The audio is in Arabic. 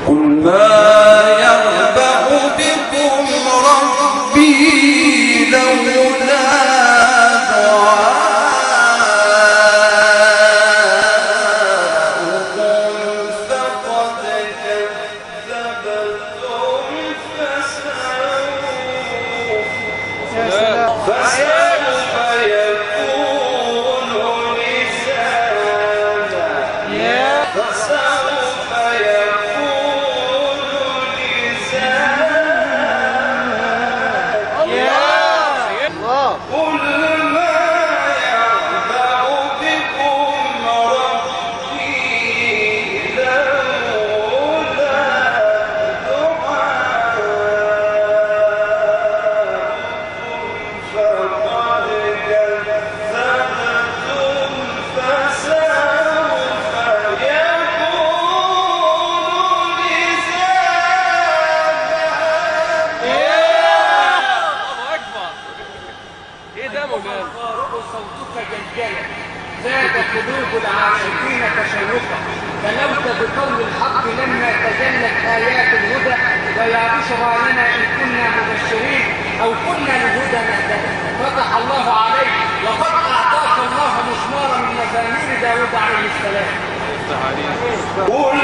قل ما يعبأ بكم ربي لولا دعاؤكم فقد كذبتم فسوف يكون لزاما فسوف يكون لزاما قل ما يعبأ بكم ربي لولا فقد كذبتم فسوف يكون لزاما. ايه ده مولانا؟ صوتك جلجلا زاد قلوب العاشقين تشوقا بلوت بقول الحق لما تجلت ايات الهدى ويعرشها لنا ان كنا مبشرين او كنا لهدى نهتدي فتح الله عليك وقد اعطاك الله مسمارا من مزامير داود عليه السلام. قل